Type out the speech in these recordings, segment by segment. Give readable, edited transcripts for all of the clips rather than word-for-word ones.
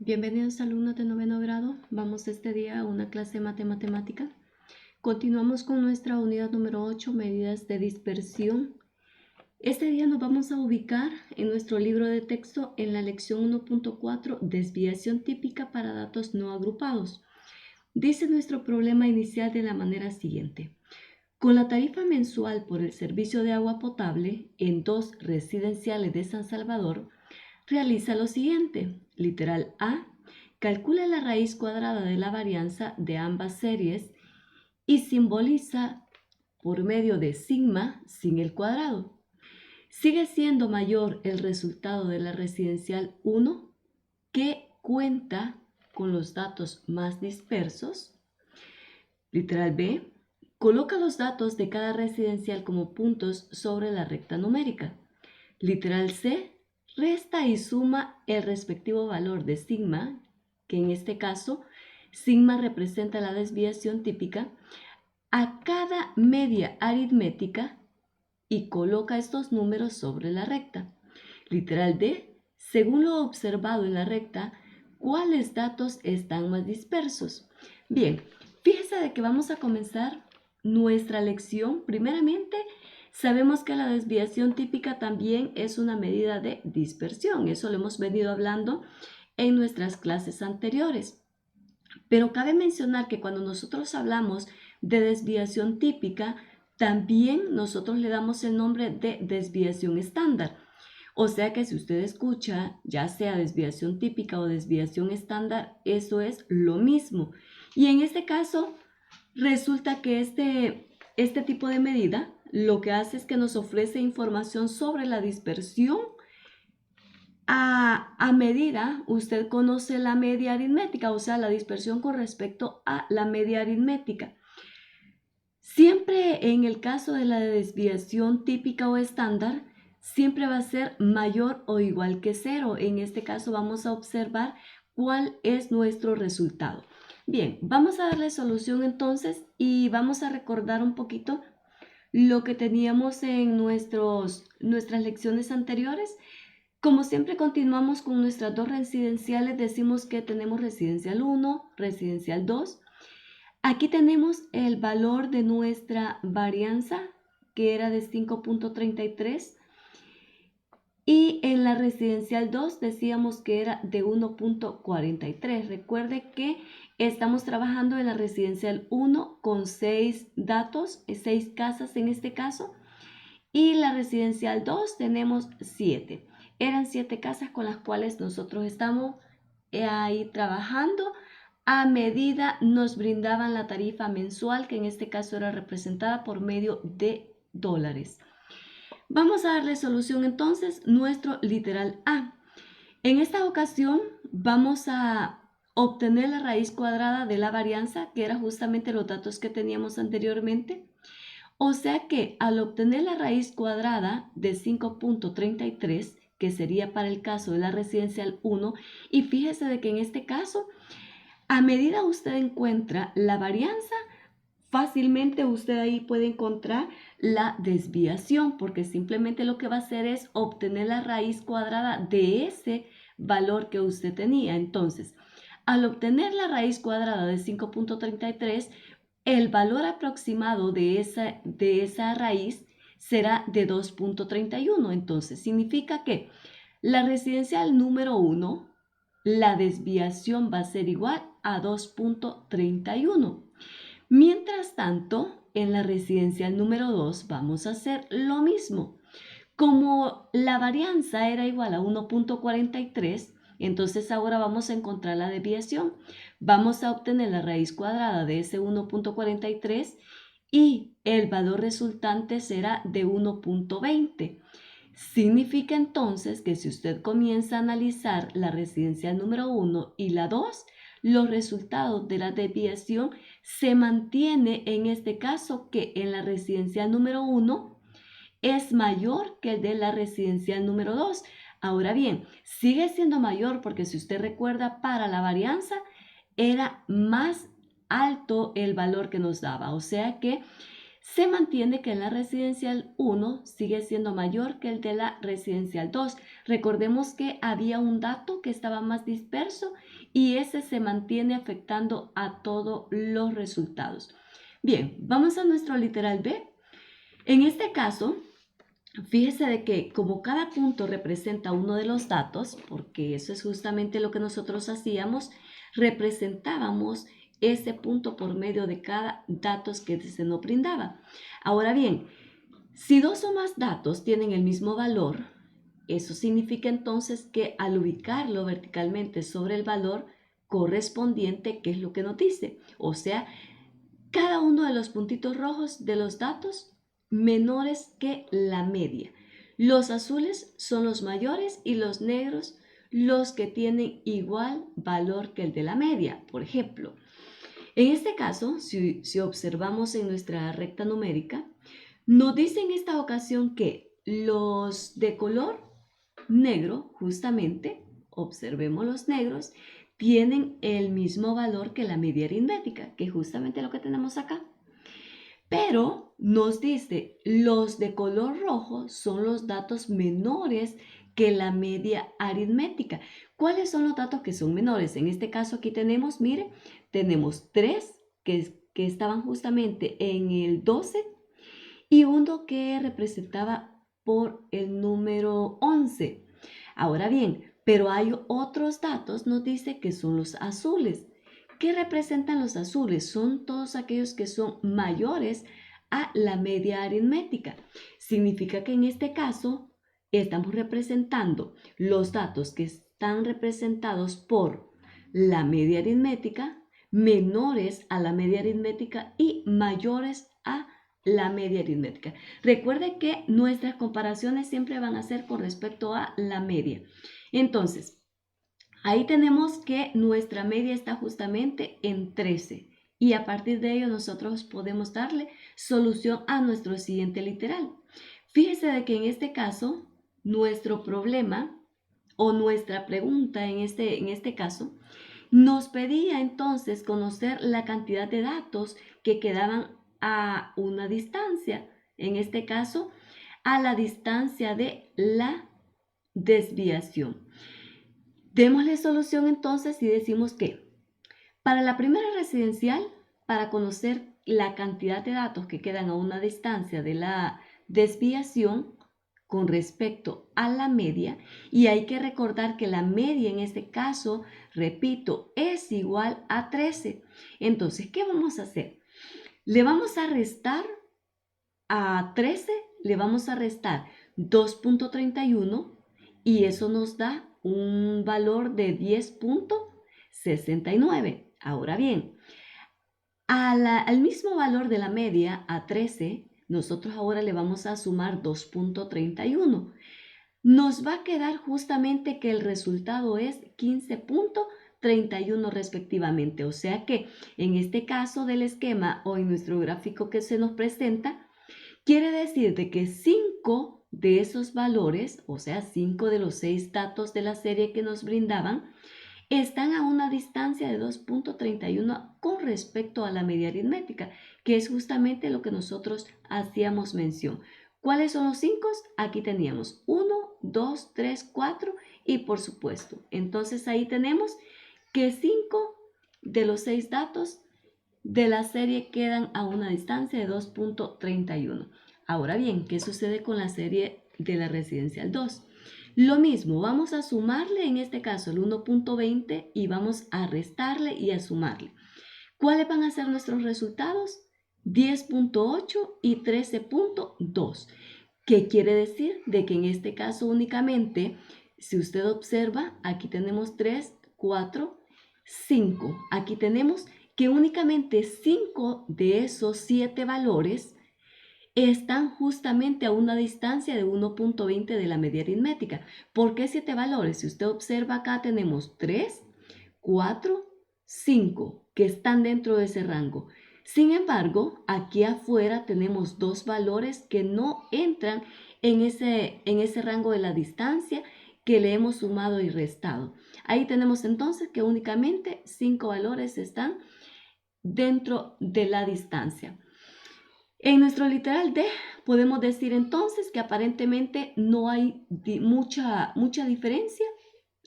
Bienvenidos alumnos de noveno grado. Vamos este día a una clase de matemática. Continuamos con nuestra unidad número 8, medidas de dispersión. Este día nos vamos a ubicar en nuestro libro de texto en la lección 1.4, desviación típica para datos no agrupados. Dice nuestro problema inicial de la manera siguiente. Con la tarifa mensual por el servicio de agua potable en 2 residenciales de San Salvador, realiza lo siguiente. Literal A. Calcula la raíz cuadrada de la varianza de ambas series y simboliza por medio de sigma sin el cuadrado. Sigue siendo mayor el resultado de la residencial 1, que cuenta con los datos más dispersos. Literal B. Coloca los datos de cada residencial como puntos sobre la recta numérica. Literal C. Resta y suma el respectivo valor de sigma, que en este caso, sigma representa la desviación típica, a cada media aritmética y coloca estos números sobre la recta. Literal D. Según lo observado en la recta, ¿cuáles datos están más dispersos? Bien, fíjese de que vamos a comenzar nuestra lección. Primeramente, sabemos que la desviación típica también es una medida de dispersión. Eso lo hemos venido hablando en nuestras clases anteriores. Pero cabe mencionar que cuando nosotros hablamos de desviación típica, también nosotros le damos el nombre de desviación estándar. O sea que si usted escucha, ya sea desviación típica o desviación estándar, eso es lo mismo. Y en este caso, resulta que este tipo de medida lo que hace es que nos ofrece información sobre la dispersión a medida usted conoce la media aritmética, o sea, la dispersión con respecto a la media aritmética. Siempre en el caso de la desviación típica o estándar, siempre va a ser mayor o igual que 0. En este caso vamos a observar cuál es nuestro resultado. Bien, vamos a darle solución entonces y vamos a recordar un poquito lo que teníamos en nuestras lecciones anteriores. Como siempre continuamos con nuestras dos residenciales, decimos que tenemos residencial 1, residencial 2. Aquí tenemos el valor de nuestra varianza, que era de 5.33. Y en la residencial 2 decíamos que era de 1.43. Recuerde que estamos trabajando en la residencial 1 con 6 datos, 6 casas en este caso. Y la residencial 2 tenemos 7. Eran 7 casas con las cuales nosotros estamos ahí trabajando. A medida nos brindaban la tarifa mensual, que en este caso era representada por medio de dólares. Vamos a darle solución entonces nuestro literal A. En esta ocasión vamos a obtener la raíz cuadrada de la varianza, que era justamente los datos que teníamos anteriormente. O sea que al obtener la raíz cuadrada de 5.33, que sería para el caso de la residencial 1, y fíjese de que en este caso, a medida usted encuentra la varianza, fácilmente usted ahí puede encontrar la desviación, porque simplemente lo que va a hacer es obtener la raíz cuadrada de ese valor que usted tenía. Entonces, al obtener la raíz cuadrada de 5.33, el valor aproximado de esa raíz será de 2.31. Entonces, significa que la residencial número 1, la desviación va a ser igual a 2.31. Mientras tanto, en la residencial número 2 vamos a hacer lo mismo. Como la varianza era igual a 1.43, entonces ahora vamos a encontrar la desviación. Vamos a obtener la raíz cuadrada de ese 1.43 y el valor resultante será de 1.20. Significa entonces que si usted comienza a analizar la residencial número 1 y la 2, los resultados de la desviación se mantiene en este caso que en la residencial número 1 es mayor que el de la residencial número 2. Ahora bien, sigue siendo mayor porque si usted recuerda, para la varianza era más alto el valor que nos daba. O sea que se mantiene que la residencial 1 sigue siendo mayor que el de la residencial 2. Recordemos que había un dato que estaba más disperso y ese se mantiene afectando a todos los resultados. Bien, vamos a nuestro literal B. En este caso, fíjese de que como cada punto representa uno de los datos, porque eso es justamente lo que nosotros hacíamos, representábamos ese punto por medio de cada datos que se nos brindaba. Ahora bien, si dos o más datos tienen el mismo valor, eso significa entonces que al ubicarlo verticalmente sobre el valor correspondiente, ¿qué es lo que nos dice? O sea, cada uno de los puntitos rojos de los datos menores que la media. Los azules son los mayores y los negros los que tienen igual valor que el de la media. Por ejemplo, en este caso, si observamos en nuestra recta numérica, nos dice en esta ocasión que los de color negro, justamente, observemos los negros, tienen el mismo valor que la media aritmética, que es justamente lo que tenemos acá. Pero nos dice, los de color rojo son los datos menores que la media aritmética. ¿Cuáles son los datos que son menores? En este caso aquí tenemos, mire, tenemos 3 que estaban justamente en el 12 y uno que representaba por el número 11. Ahora bien, pero hay otros datos, nos dice que son los azules. ¿Qué representan los azules? Son todos aquellos que son mayores a la media aritmética. Significa que en este caso estamos representando los datos que están representados por la media aritmética, menores a la media aritmética y mayores a la media aritmética. Recuerde que nuestras comparaciones siempre van a ser con respecto a la media. Entonces, ahí tenemos que nuestra media está justamente en 13 y a partir de ello nosotros podemos darle solución a nuestro siguiente literal. Fíjese de que en este caso, nuestro problema o nuestra pregunta en este caso nos pedía entonces conocer la cantidad de datos que quedaban a una distancia, en este caso, a la distancia de la desviación. Démosle solución entonces y decimos que para la primera residencial, para conocer la cantidad de datos que quedan a una distancia de la desviación con respecto a la media, y hay que recordar que la media en este caso, repito, es igual a 13. Entonces, ¿qué vamos a hacer? Le vamos a restar a 13, le vamos a restar 2.31 y eso nos da un valor de 10.69. Ahora bien, al mismo valor de la media, a 13, nosotros ahora le vamos a sumar 2.31. Nos va a quedar justamente que el resultado es 15.31 respectivamente. O sea que en este caso del esquema o en nuestro gráfico que se nos presenta, quiere decir de que 5 de esos valores, o sea, 5 de los 6 datos de la serie que nos brindaban, están a una distancia de 2.31 con respecto a la media aritmética, que es justamente lo que nosotros hacíamos mención. ¿Cuáles son los 5? Aquí teníamos 1, 2, 3, 4 y por supuesto. Entonces ahí tenemos que 5 de los 6 datos de la serie quedan a una distancia de 2.31. Ahora bien, ¿qué sucede con la serie de la residencial 2? Lo mismo, vamos a sumarle en este caso el 1.20 y vamos a restarle y a sumarle. ¿Cuáles van a ser nuestros resultados? 10.8 y 13.2. ¿Qué quiere decir? De que en este caso únicamente, si usted observa, aquí tenemos 3, 4, 5. Aquí tenemos que únicamente 5 de esos 7 valores están justamente a una distancia de 1.20 de la media aritmética. ¿Por qué 7 valores? Si usted observa acá tenemos 3, 4, 5 que están dentro de ese rango. Sin embargo, aquí afuera tenemos 2 valores que no entran en ese rango de la distancia que le hemos sumado y restado. Ahí tenemos entonces que únicamente 5 valores están dentro de la distancia. En nuestro literal D podemos decir entonces que aparentemente no hay mucha diferencia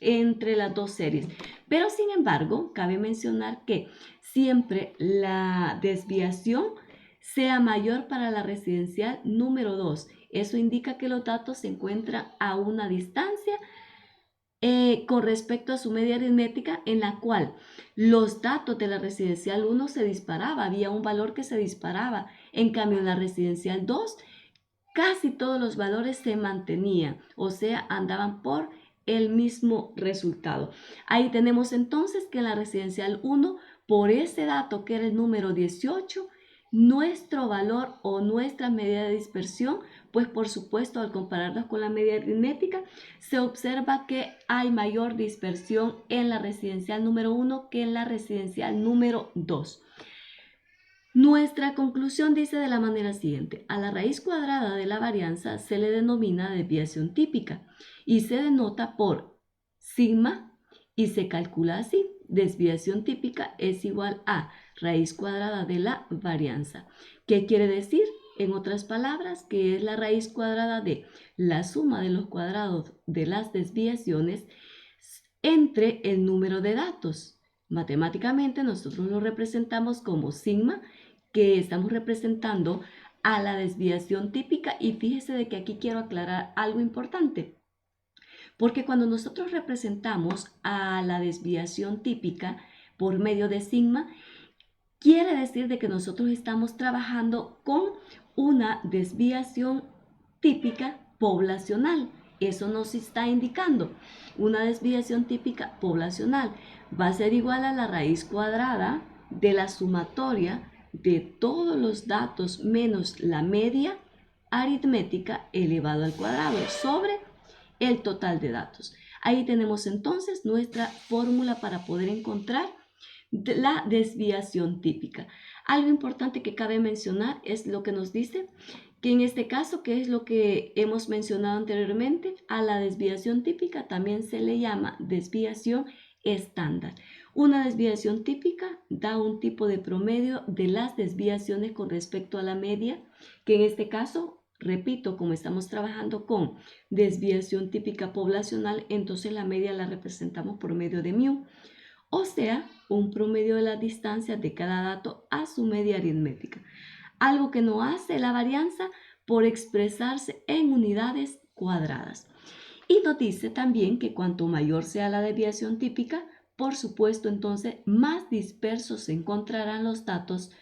entre las dos series. Pero sin embargo, cabe mencionar que siempre la desviación sea mayor para la residencial número 2. Eso indica que los datos se encuentran a una distancia con respecto a su media aritmética, en la cual los datos de la residencial 1 se disparaba, había un valor que se disparaba. En cambio, en la residencial 2 casi todos los valores se mantenían, o sea, andaban por el mismo resultado. Ahí tenemos entonces que en la residencial 1, por ese dato que era el número 18, nuestro valor o nuestra medida de dispersión, pues por supuesto al compararnos con la media aritmética, se observa que hay mayor dispersión en la residencial número 1 que en la residencial número 2. Nuestra conclusión dice de la manera siguiente: a la raíz cuadrada de la varianza se le denomina desviación típica y se denota por sigma y se calcula así: desviación típica es igual a raíz cuadrada de la varianza. ¿Qué quiere decir? En otras palabras, que es la raíz cuadrada de la suma de los cuadrados de las desviaciones entre el número de datos. Matemáticamente nosotros lo representamos como sigma, que estamos representando a la desviación típica, y fíjese de que aquí quiero aclarar algo importante, porque cuando nosotros representamos a la desviación típica por medio de sigma, quiere decir de que nosotros estamos trabajando con una desviación típica poblacional. Eso nos está indicando una desviación típica poblacional. Va a ser igual a la raíz cuadrada de la sumatoria de todos los datos menos la media aritmética elevado al cuadrado sobre el total de datos. Ahí tenemos entonces nuestra fórmula para poder encontrar la desviación típica. Algo importante que cabe mencionar es lo que nos dice que en este caso, que es lo que hemos mencionado anteriormente, a la desviación típica también se le llama desviación estándar. Una desviación típica da un tipo de promedio de las desviaciones con respecto a la media, que en este caso, repito, como estamos trabajando con desviación típica poblacional, entonces la media la representamos por medio de mu, o sea, un promedio de las distancias de cada dato a su media aritmética. Algo que no hace la varianza por expresarse en unidades cuadradas. Y nos dice también que cuanto mayor sea la desviación típica, por supuesto, entonces más dispersos se encontrarán los datos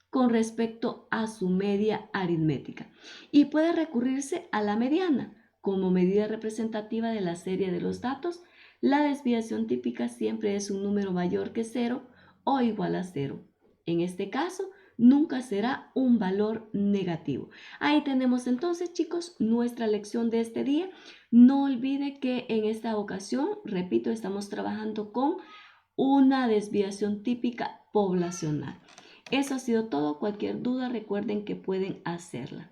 con respecto a su media aritmética. Y puede recurrirse a la mediana como medida representativa de la serie de los datos. La desviación típica siempre es un número mayor que 0 o igual a 0. En este caso, nunca será un valor negativo. Ahí tenemos entonces, chicos, nuestra lección de este día. No olvide que en esta ocasión, repito, estamos trabajando con una desviación típica poblacional. Eso ha sido todo. Cualquier duda, recuerden que pueden hacerla.